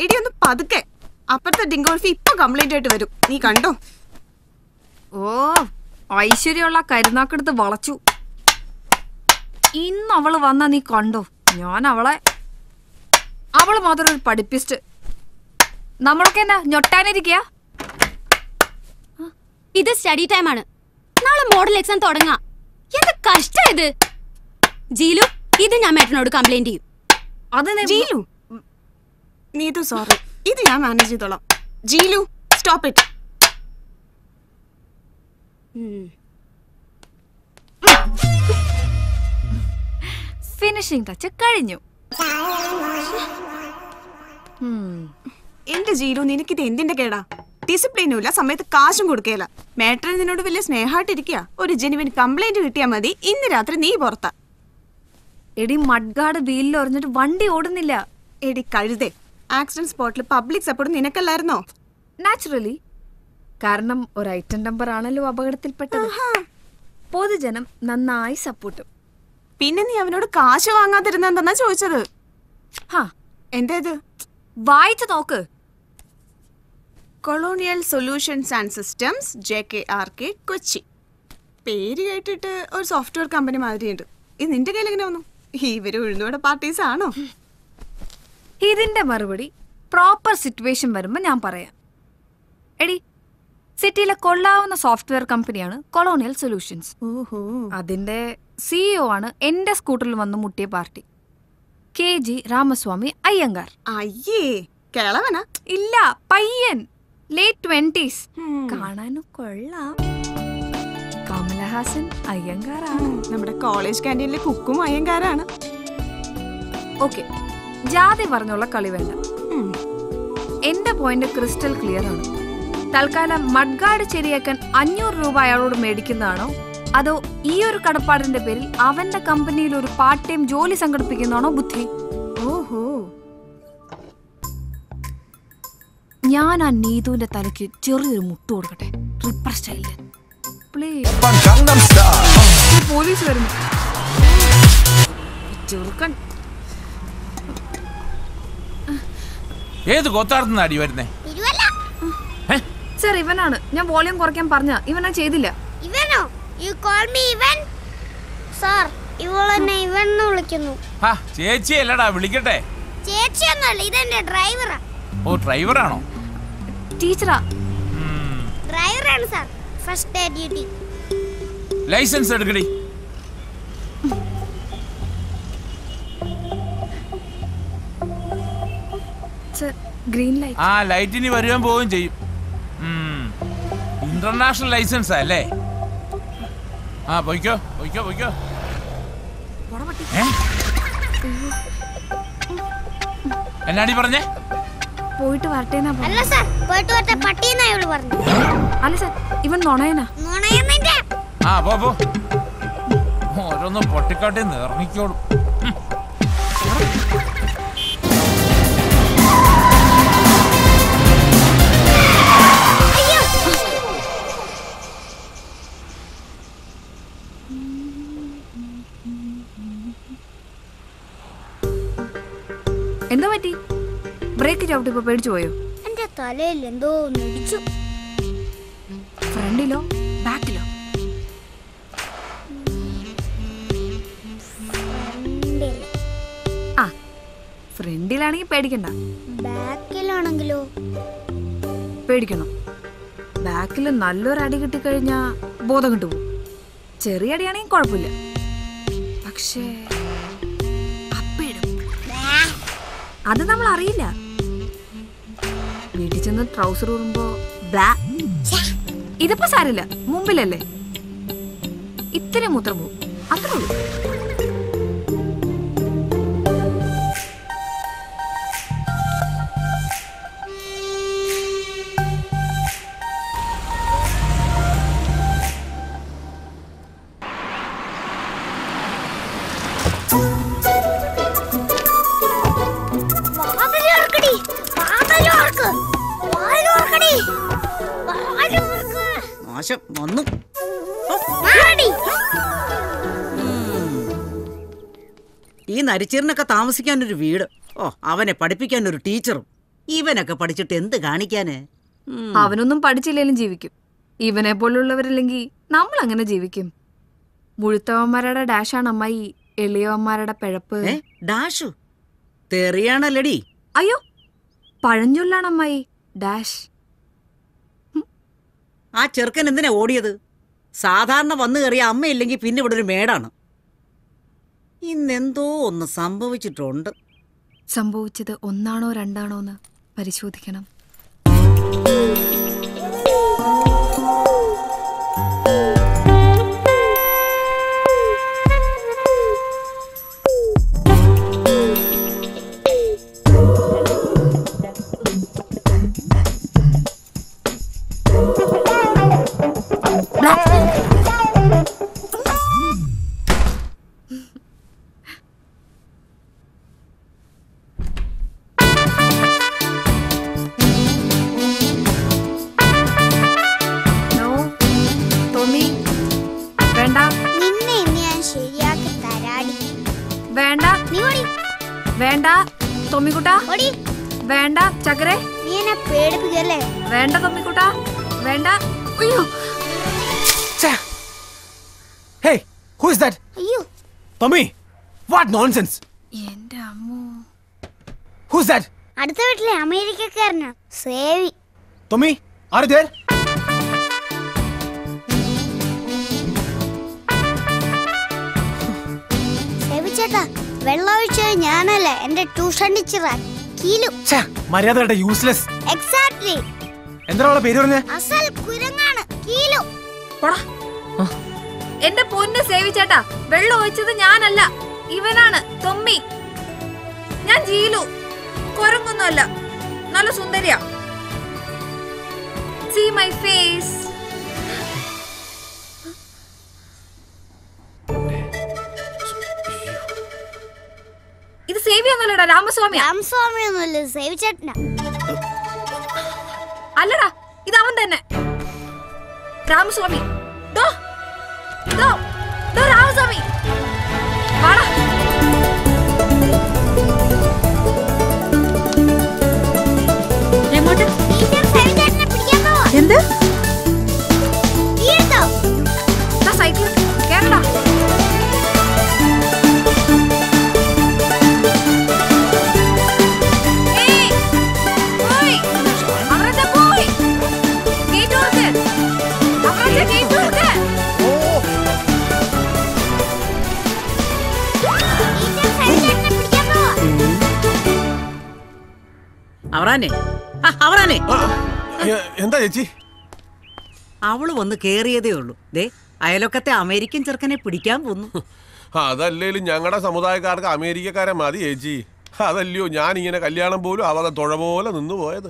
എടി ഒന്ന് പതുക്കെ. അപ്പുറത്തെ ഡിങ്കോൾഫി ഇപ്പൊ കംപ്ലൈന്റ് ആയിട്ട് വരും, നീ കണ്ടോ? ഓ, ഐശ്വര്യമുള്ള കരുനാക്കെടുത്ത് വളച്ചു. ഇന്ന് അവള് വന്നാ നീ കണ്ടോ? ഞാൻ അവള് മാത്രം ഒരു പഠിപ്പിസ്റ്റ്. നമ്മളൊക്കെ എന്നാ ഞൊട്ടാനിരിക്കുക? ഇത് സ്റ്റഡി ടൈം ആണ്. നാളെ മോഡൽ എക്സാം തുടങ്ങാം. എന്ത് കഷ്ടം ഇത്. ജീലു, ഇത് ഞാൻ മേട്ടനോട് കംപ്ലൈന്റ് ചെയ്യും. അത് ജീലു, നീതു സോറി, ഇത് ഞാൻ മാനേജ് ചെയ്തോളാം. ജീലു, സ്റ്റോപ്പ് ഇറ്റ്. ഫിനിഷിംഗ് ടച്ച് കഴിഞ്ഞു. എന്റെ ജീലു, നിനക്കിത് എന്തിന്റെ കേടാ? ഡിസിപ്ലിനും ഇല്ല, സമയത്ത് കാശും കൊടുക്കേല. മേട്ടൻ നിന്നോട് വലിയ സ്നേഹമായിട്ടിരിക്കുക. ഒരു ജെനുവിൻ കംപ്ലൈന്റ് കിട്ടിയാൽ മതി. ഇന്ന് രാത്രി നീ പുറത്താ. എടി മഡ്ഗാർഡ് വീലിൽ ഒറിഞ്ഞിട്ട് വണ്ടി ഓടുന്നില്ല. എടി കഴുതേ, ആക്സിഡന്റ് സ്പോട്ടിൽ പബ്ലിക് സപ്പോർട്ട് നിനക്കല്ലായിരുന്നോ? നാച്ചുറലി. കാരണം ഒരു ഐറ്റം നമ്പർ ആണല്ലോ അപകടത്തിൽപ്പെട്ടത്. പൊതുജനം നന്നായി സപ്പോർട്ടും. പിന്നെ നീ അവനോട് കാശ് വാങ്ങാതിരുന്നെന്താ ചോദിച്ചത്? എന്തേത്? വായിച്ചു നോക്ക്. Colonial solutions and systems, JKRK, Kochi. പേര് കേട്ടിട്ട് ഒരു സോഫ്റ്റ്വെയർ കമ്പനി മാതിരിയുണ്ട്. ഇത് നിന്റെ കയ്യിൽ എങ്ങനെ വന്നു? ഇവര് ഉഴുന്നോടെ പാർട്ടീസ് ആണോ? ഇതിന്റെ മറുപടി പ്രോപ്പർ സിറ്റുവേഷൻ വരുമ്പോ ഞാൻ പറയാം. എടി, സിറ്റിയിലെ കൊള്ളാവുന്ന സോഫ്റ്റ്വെയർ കമ്പനിയാണ് കൊളോണിയൽ സൊല്യൂഷൻസ്. അതിന്റെ CEO ആണ് എന്റെ സ്കൂട്ടറിൽ വന്ന് മുട്ടിയ പാർട്ടി, KG രാമസ്വാമി അയ്യങ്കാർ. അയ്യേ, കിളവനാ? ഇല്ല, പയ്യൻ, late 20s. കാണാനും കൊള്ളാം. കമലഹാസൻ അയ്യങ്കാറാണ്. നമ്മുടെ കോളേജ് ക്യാൻറ്റീനിലെ കുക്കും അയ്യങ്കാരാണ്. ഓക്കെ, ജാതി പറഞ്ഞുള്ള കളി വേണ്ട. എന്റെ പോയിന്റ് ക്രിസ്റ്റൽ ക്ലിയർ ആണ്. തൽക്കാലം മഡ്ഗാർഡ് ശരിയാക്കാൻ 500 രൂപ അയാളോട് മേടിക്കുന്നതാണോ, അതോ ഈ ഒരു കടപ്പാടിന്റെ പേരിൽ അവന്റെ കമ്പനിയിൽ ഒരു പാർട്ട് ടൈം ജോലി സംഘടിപ്പിക്കുന്നതാണോ ബുദ്ധി? ഓഹോ, ഞാൻ ആ നീതുവിന്റെ തലയ്ക്ക് ചെറിയൊരു മുട്ട് കൊടുക്കട്ടെ, റിപ്പർ സ്റ്റൈലില്. പോലീസ് വരുന്നു. ചെറുക്കൻ ഏത് ഗോത്താർന്ന് അടി വരുന്നേ? സർ, ഇവനാണ്. ഞാൻ വോളിയം കുറയ്ക്കാൻ പറഞ്ഞ ഇവനാ ചെയ്തില്ല. ഇവനോ? യു കോൾ മീ ഇവൻ? സർ, ഇവളെന്നെ ഇവൻ എന്ന് വിളിക്കുന്നു. ചേച്ചി അല്ലടാ, വിളിക്കട്ടെ. ചേച്ചിയൊന്നുമല്ല, ഇതെന്റെ ഡ്രൈവറാ. ഓ, ഡ്രൈവറാണോ? ടീച്ചറാ. ഡ്രൈവറാണ് sir. First day duty. Licence എടുക്കടി. Green light. ആ, ലൈറ്റിന് വരുവാൻ പോവുകയും ചെയ്യും. ഇന്റർനാഷണൽ ലൈസൻസാ അല്ലേ? ആ, പോയിക്കോ പോയിക്കോ പോയിക്കോ. എന്നാടി പറഞ്ഞേ? പോയിട്ട് വരട്ടെ. അല്ല സർ, പോയിട്ട് വരട്ടെ പട്ടിയെന്നാ ഇവള് പറഞ്ഞു. അല്ല സർ, ഇവൻ നുണയനാ. ആ, പോ. ഓരോന്നും പൊട്ടിക്കാട്ടി ഇറങ്ങിക്കോളും. എന്താ പറ്റി? ബ്രേക്ക് ചവിട്ടിപ്പോ പേടിച്ചു പോയോ? എന്റെ തലയിൽ എന്തോ ഇടിച്ചു. ഫ്രണ്ടിലോ ബാക്കിലോ? ആ, ഫ്രണ്ടിലാണെങ്കിൽ പേടിക്കണ്ട. ബാക്കിലാണെങ്കിലോ? പേടിക്കണം. ബാക്കിൽ നല്ലൊരു അടി കിട്ടിക്കഴിഞ്ഞാ ബോധം കിട്ടുപോകും. ചെറിയ അടിയാണെങ്കിൽ കുഴപ്പമില്ല. പക്ഷേ അത് നമ്മൾ അറിയില്ല. വീട്ടിൽ ചെന്ന് ട്രൗസർ ഊറുമ്പോ ഇതിപ്പോ സാരില്ല, മുമ്പിലല്ലേ, ഇത്തിരി മൂത്രം പോവും, അത്രേ ഉള്ളൂ. വന്നു. ഈ നരിച്ചീറിനൊക്കെ താമസിക്കാനൊരു വീട്, ഓ അവനെ പഠിപ്പിക്കാനൊരു ടീച്ചറും. ഇവനൊക്കെ പഠിച്ചിട്ട് എന്ത് കാണിക്കാന്? അവനൊന്നും പഠിച്ചില്ലേലും ജീവിക്കും. ഇവനെ പോലുള്ളവരില്ലെങ്കിൽ നമ്മൾ അങ്ങനെ ജീവിക്കും. മുഴുത്തവന്മാരുടെ ഡാഷാണ് അമ്മായി എളിയവന്മാരുടെ പിഴപ്പ്. ഡാഷു തെറിയാണല്ലടി. അയ്യോ, പഴഞ്ചൊല്ലാണ് അമ്മായി ഡാഷ്. ആ ചെറുക്കൻ എന്തിനാ ഓടിയത്? സാധാരണ വന്നു കയറിയ അമ്മയില്ലെങ്കിൽ പിന്നെ ഇവിടെ ഒരു മേടാണ്. ഇന്നെന്തോ ഒന്ന് സംഭവിച്ചിട്ടുണ്ട്. സംഭവിച്ചത് ഒന്നാണോ രണ്ടാണോ എന്ന് പരിശോധിക്കണം. വേണ്ട തൊമ്മിക്കുട്ടാ, വേണ്ട ചക്കരെ, വേണ്ട തൊമ്മിക്കുട്ടാ, വേണ്ട. അയ്യോ, Hey, who is that? അയ്യോ Tommy, what nonsense? എന്റെ അമ്മോ. Who's that? അടുത്ത വീട്ടിലെ അമേരിക്കക്കാരനാ സേവി. Tommy, are you there? സേവി ചേട്ടാ, വെള്ളമൊഴിച്ചത് ഞാനല്ല, എന്റെ ട്യൂഷൻ ടീച്ചറാ കീലു. മര്യാദ യൂസ്ലെസ്. എക്സാക്ട്ലി. എന്താ അവളുടെ പേര് പറഞ്ഞേ? അസൽ കുരങ്ങാണ് കീലു. എന്റെ പൊന്ന് സേവിച്ചേട്ടാ, വെള്ളം ഒഴിച്ചത് ഞാനല്ല, ഇവനാണ് തൊമ്മി. ഞാൻ ജീലു, കുരങ്ങൊന്നുമല്ല, നല്ല സുന്ദരിയാ. See my face. ഇത് സേവിയൊന്നുമല്ലടാ, രാമസ്വാമിയാ. രാമസ്വാമിയൊന്നുമല്ല, സേവി ചേട്ടനാ. അല്ലടാ, ഇത് അവൻ തന്നെ, രാമസ്വാമി. രാമസ്വാമി വാടാ. എന്ത് സൈക്കിൾ കേരള? എന്താ ചേച്ചി? അവള് വന്ന് കേറിയതേ ഉള്ളൂ. ദേ അയലൊക്കത്തെ അമേരിക്കൻ ചെറുക്കനെ പിടിക്കാൻ പോന്നു. അതല്ലേലും ഞങ്ങളുടെ സമുദായക്കാർക്ക് അമേരിക്കക്കാരെ മതി ചേച്ചി. അതല്ലയോ ഞാൻ ഇങ്ങനെ കല്യാണം പോലും അവരെ തുഴ പോലെ നിന്നു പോയത്.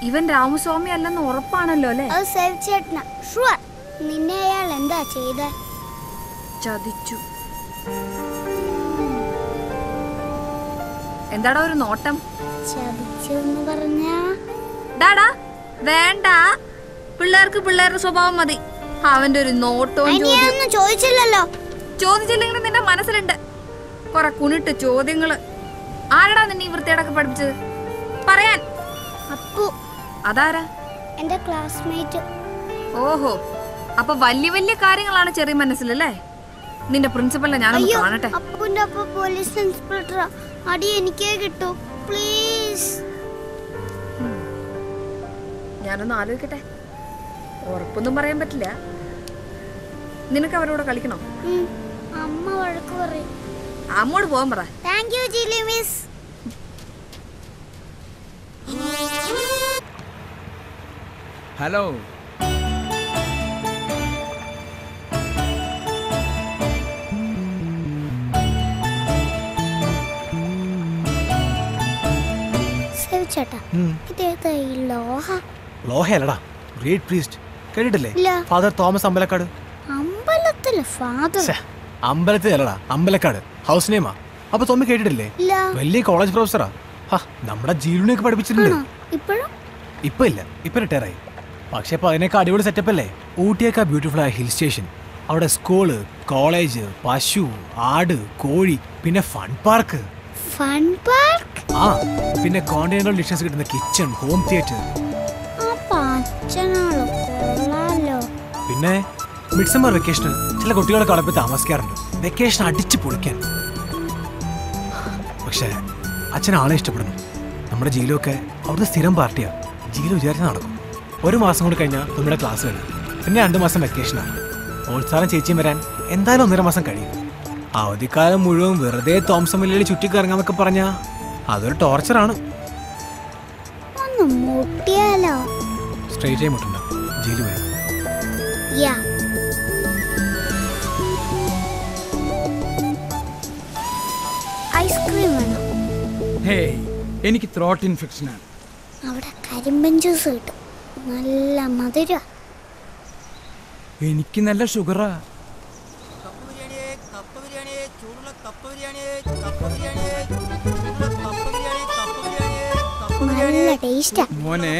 ഇവൻ രാമസ്വാമി അല്ലെന്ന് ഉറപ്പാണല്ലോ അല്ലേ? നിന്നെ അയാൾ എന്താ ചെയ്ത? ചതിച്ചു. എന്താടാ ഒരു നോട്ടം? ചതിച്ചെന്ന് പറഞ്ഞാ ഡാടാ വേണ്ട, പിള്ളേർക്ക് പിള്ളേരുടെ സ്വഭാവം മതി. അവന്റെ ഒരു നോട്ടവും ചോദിച്ചില്ലല്ലോ. ചോദിച്ചില്ലെങ്കിലും നിന്റെ മനസ്സിലുണ്ട് കൊറേ കുണിട്ട് ചോദ്യങ്ങള്. ആരടാ നിന്നെ ഈ വൃത്തിയോടൊക്കെ പഠിപ്പിച്ചത്? പറയാൻ. അപ്പു. അതാരാ? എന്റെ ക്ലാസ്മേറ്റ്. ഓഹോ, അപ്പൊ വലിയ വലിയ കാര്യങ്ങളാണ് ചെറിയ മനസ്സിലല്ലേ? നിന്റെ പ്രിൻസിപ്പലിനെ ഞാനൊന്ന് കാണട്ടെ. അപ്പുന്റെ അപ്പ പോലീസ് ഇൻസ്പെക്ടറാ. അടി എനിക്കേ കിട്ടൂ പ്ലീസ്. ഞാനൊന്ന് ആലോചിക്കട്ടെ. ഉറപ്പൊന്നും പറയാൻ പറ്റില്ല. നിനക്ക് അവരോട് കളിക്കണോ? അമ്മ വഴക്ക് പറയും. അമ്മോട് പോകാൻ പറ. താങ്ക് യു ജിലി മിസ്. ഹലോ. ലോഹയല്ലടാ, ഗ്രേറ്റ് പ്രീസ്റ്റ്. കേട്ടിട്ടില്ലേ? Father Thomas Ambalakkad. അമ്പലത്തിലല്ലടാ, അമ്പലക്കാട് ഹൗസ് നെയിമാ. അപ്പൊ തോമി കേട്ടിട്ടില്ലേ? വലിയ കോളേജ് പ്രൊഫസറാ. നമ്മുടെ ജീലുനെയൊക്കെ പഠിപ്പിച്ചിട്ടുണ്ട്. ഇപ്പൊ ഇല്ല, ഇപ്പൊ റിട്ടയർ ആയി. പക്ഷെ ഇപ്പൊ അതിനൊക്കെ അടിപൊളി സെറ്റപ്പ് അല്ലേ? ഊട്ടിയൊക്കെ ബ്യൂട്ടിഫുൾ ആയ ഹിൽ സ്റ്റേഷൻ. അവിടെ സ്കൂള്, കോളേജ്, പശു, ആട്, കോഴി, പിന്നെ ഫൺ പാർക്ക്. Fun park? ആ പിന്നെ കോണ്ടിനെന്റൽ ഡിഷസ് കിട്ടുന്ന കിച്ചൺ, ഹോം തിയേറ്റർ. പിന്നെ മിഡ്സമ്മർ വെക്കേഷന് ചില കുട്ടികളൊക്കെ അവിടെ പോയി താമസിക്കാറുണ്ട്. വെക്കേഷൻ അടിച്ചു പൊളിക്കാൻ. പക്ഷേ അച്ഛൻ ആളെ ഇഷ്ടപ്പെടുന്നു. നമ്മുടെ ജീലൊക്കെ അവിടുത്തെ സ്ഥിരം പാർട്ടിയാ. ജീലു വിചാരിച്ച് നടക്കും. 1 മാസം കൂടി കഴിഞ്ഞാൽ നമ്മുടെ ക്ലാസ് വരും. പിന്നെ 2 മാസം വെക്കേഷനാണ്. ഓൾസാറും ചേച്ചിയും വരാൻ എന്തായാലും 1.5 മാസം കഴിയും. അവധിക്കാലം മുഴുവൻ വെറുതെ തോംസൺ വില്ലയിൽ ചുറ്റിക്കറങ്ങാന്നൊക്കെ പറഞ്ഞാ അതൊരു ടോർച്ചറാണ്. സ്ട്രേറ്റ് ആയി മുട്ടുണ്ട ജീലു വരും. ഐസ്ക്രീം വേണോ? ഹേയ്, എനിക്ക് ത്രോട്ട് ഇൻഫെക്ഷൻ ആണ്. അവിടെ കരിമ്പൻ ജ്യൂസ് കിട്ടും, നല്ല മധുര. എനിക്ക് നല്ല ഷുഗറാ. മോനെ,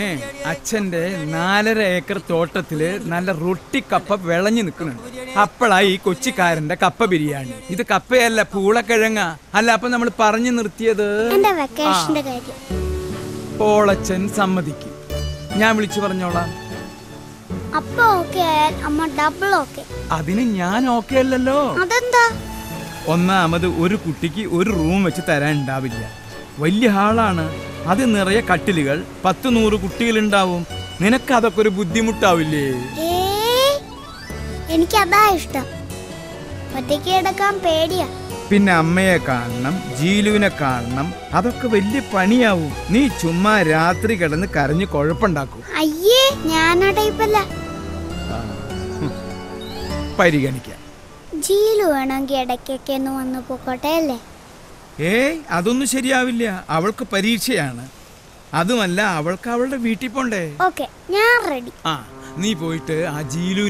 അച്ഛന്റെ 4.5 ഏക്കർ തോട്ടത്തില് നല്ല റൊട്ടി കപ്പ വിളഞ്ഞു നിൽക്കുന്നുണ്ട്. അപ്പോഴായി ഈ കൊച്ചിക്കാരന്റെ കപ്പ ബിരിയാണി. ഇത് കപ്പയല്ല, പൂളക്കിഴങ്ങ. അല്ല, അപ്പൊ നമ്മൾ പറഞ്ഞു നിർത്തിയത് പോളച്ചൻ സമ്മതിക്കും. ഞാൻ വിളിച്ചു പറഞ്ഞോളാം. അതിന് ഞാൻ ഓക്കെ അല്ലല്ലോ. ഒന്നാമത് ഒരു കുട്ടിക്ക് ഒരു റൂം വെച്ച് തരാൻ ഉണ്ടാവില്ല. വലിയ ഹാളാണ്, അത് നിറയെ കട്ടിലുകൾ, 10-100 കുട്ടികളുണ്ടാവും. നിനക്ക് അതൊക്കെ ഒരു ബുദ്ധിമുട്ടാവില്ലേ? എനിക്കതാ ഇഷ്ടം. ഒറ്റയ്ക്ക് കിടക്കാൻ പേടിയാ. പിന്നെ അമ്മയെ കാണണം, ജീലുവിനെ കാണണം, അതൊക്കെ വലിയ പണിയാവും. നീ ചുമ്മാ രാത്രി കിടന്ന് കരഞ്ഞ് കുഴപ്പമുണ്ടാക്കും. അയ്യേ, ഞാനാ ടൈപ്പല്ല. പരിഗണിക്കാം. ജീലു വേണമെങ്കിൽ ഇടയ്ക്കൊക്കെ ഒന്ന് വന്ന് പോക്കോട്ടെ അല്ലേ? ഏയ്, അതൊന്നും ശരിയാവില്ല. അവൾക്ക് പരീക്ഷയാണ്. അതുമല്ല, അവൾക്ക് അവളുടെ വീട്ടിൽ പോണ്ടേ. ഓക്കെ, ഞാൻ റെഡി. നീ പോയിട്ട് ആ ജീലു